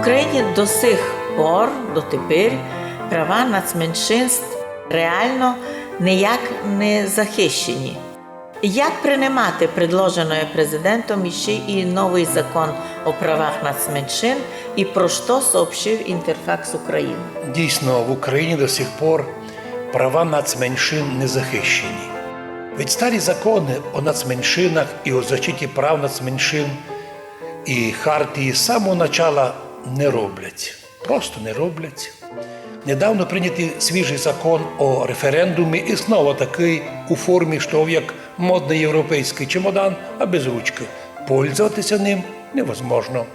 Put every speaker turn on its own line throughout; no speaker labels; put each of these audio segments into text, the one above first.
Україні до сих пор, дотепер, права нацменшинств реально ніяк не захищені. Як приймати предложений президентом ще і новий закон о правах нацменшин і про що сообщив Інтерфакс України?
Дійсно, в Україні до сих пор права нацменшин не захищені. Ведь старі закони о нацменшинах і о защиті прав нацменшин і хартії з самого начала не роблять. Просто не роблять. Недавно прийнятий свіжий закон о референдумі і знову такий у формі, що як модний європейський чемодан, а без ручки. Пользуватися ним невозможно.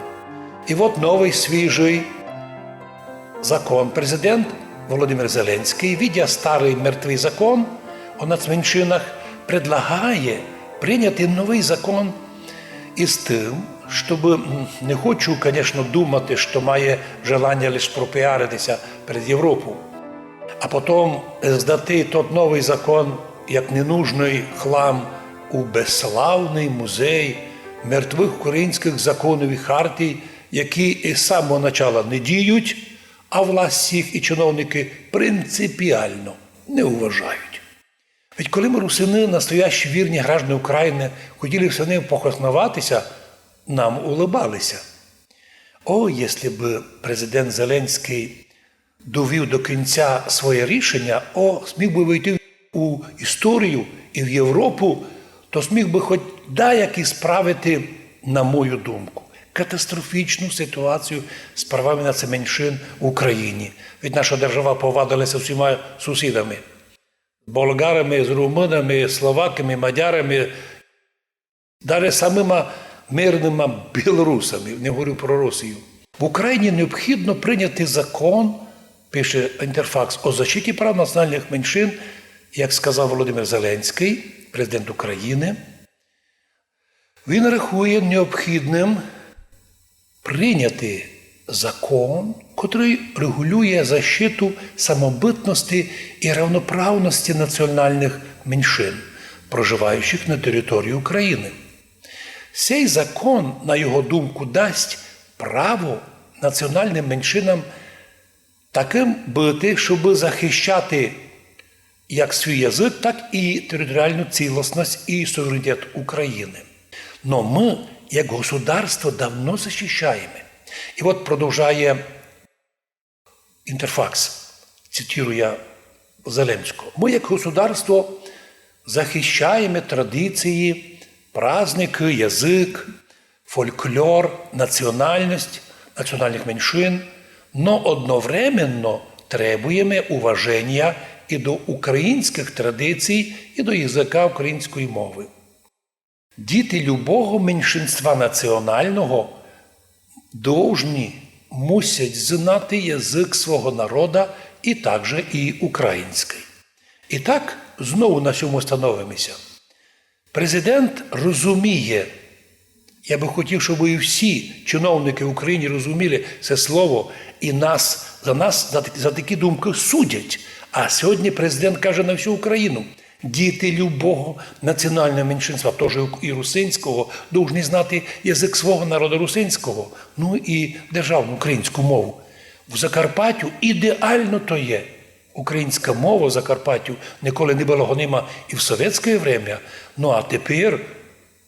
І от новий свіжий закон. Президент Володимир Зеленський, видя старий мертвий закон о нацменшинах, предлагає прийняти новий закон із тим, щоб, не хочу, звісно, думати, що має желання лише пропіаритися перед Європою, а потім здати той новий закон як ненужний хлам у безславний музей мертвих українських законів і хартій, які із самого начала не діють, а власть всіх і чиновники принципіально не вважають. Ведь коли ми, русини, настоящі вірні граждані України, хотіли все ним похоснуватися, нам улыбалися. О, якщо б президент Зеленський довів до кінця своє рішення, зміг би вийти у історію і в Європу, то зміг би хоч деякі справити, на мою думку, катастрофічну ситуацію з правами нацменшин в Україні. Ведь наша держава повадилася всіма сусідами. Болгарами, з румунами, словаками, мадярами, навіть самими мирними білорусами, не говорю про Росію. В Україні необхідно прийняти закон, пише Інтерфакс, о защиті прав національних меншин, як сказав Володимир Зеленський, президент України. Він рахує необхідним прийняти закон, який регулює защиту самобутності і рівноправності національних меншин, проживаючих на території України. Цей закон, на його думку, дасть право національним меншинам таким бути, щоб захищати як свій язик, так і територіальну цілісність і суверенітет України. Но ми, як государство, давно захищаємо. І от продовжує Інтерфакс, цитую я Зеленського. Ми, як государство, захищаємо традиції, праздники, язик, фольклор, національність національних меншин, но одновременно требуємо уваження і до українських традицій, і до язика української мови. Діти любого меншинства національного мусять знати язик свого народу і також і український. І так, знову на цьому становимося. Президент розуміє, я би хотів, щоб і всі чиновники в Україні розуміли це слово, і за такі думки судять. А сьогодні президент каже на всю Україну: діти любого національного меншинства, теж і русинського, повинні знати язик свого народу русинського, ну і державну українську мову. В Закарпаттю ідеально то є. Українська мова в Закарпаттю ніколи не була гонима і в совєтське время, ну а тепер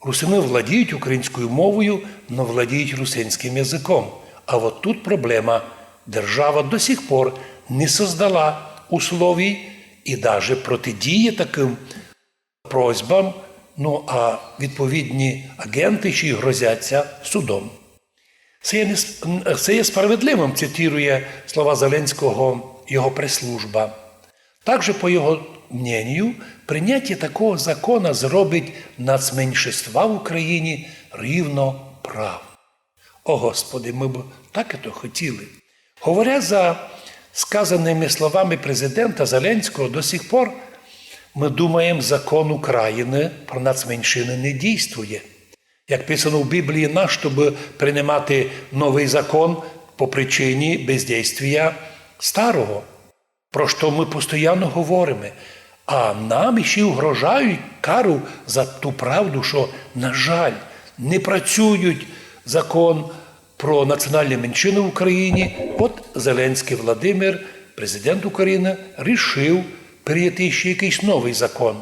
русини владіють українською мовою, но владіють русинським язиком. А от тут проблема. Держава до сих пор не создала условий і навіть протидіє таким просьбам, ну а відповідні агенти ще й грозяться судом. Це є справедливим, цитує слова Зеленського його прес-служба. Також, по його мнению, прийняття такого закону зробить нацменшинства в Україні рівноправно. О, Господи, ми б так і то хотіли. Говоря за сказаними словами президента Зеленського, до сих пор ми думаємо, закон України про нацменшини не дійствує. Як писано в Біблії, щоб приймати новий закон по причині бездействия старого, про що ми постійно говоримо. А нам ще й угрожають кару за ту правду, що, на жаль, не працюють закон про національні меншини в Україні, от Зеленський Владимир, президент України, рішив прийняти ще якийсь новий закон.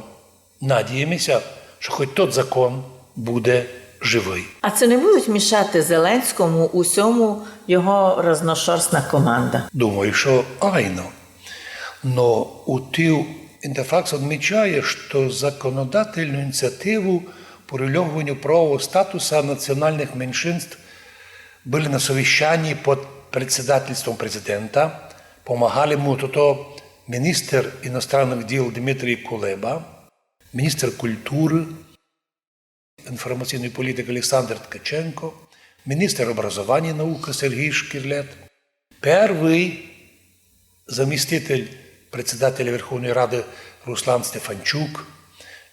Надіємося, що хоч той закон буде живий.
А це не будуть мішати Зеленському усьому його розношерстна команда?
Думаю, що айно. Но УТИЛ Интерфакс отмечает, что законодательную инициативу по регулированию правового статуса национальных меньшинств были на совещании под председательством президента. Помогали ему то министр иностранных дел Дмитрий Кулеба, министр культуры, информационной политики Александр Ткаченко, министр образования и науки Сергей Шкирлет, первый заместитель председателя Верховной Рады Руслан Стефанчук,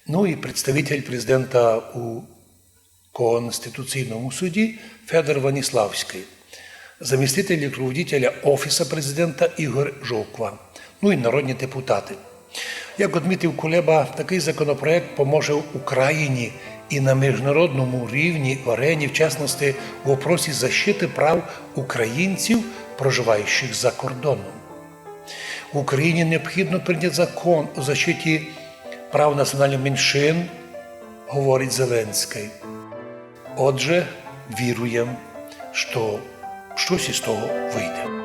ну и представитель президента у Конституционном суде Федор Ваниславский, заместитель руководителя Офиса президента Ігор Жовква, ну і народні депутати. Як відмітив Кулеба, такий законопроект поможе Україні і на міжнародному рівні в арені, в частності, в вопросі защити прав українців, проживаючих за кордоном. В Україні необхідно прийняти закон у защиті прав національних меншин, говорить Зеленський. Отже, віруємо, що щось із того вийде.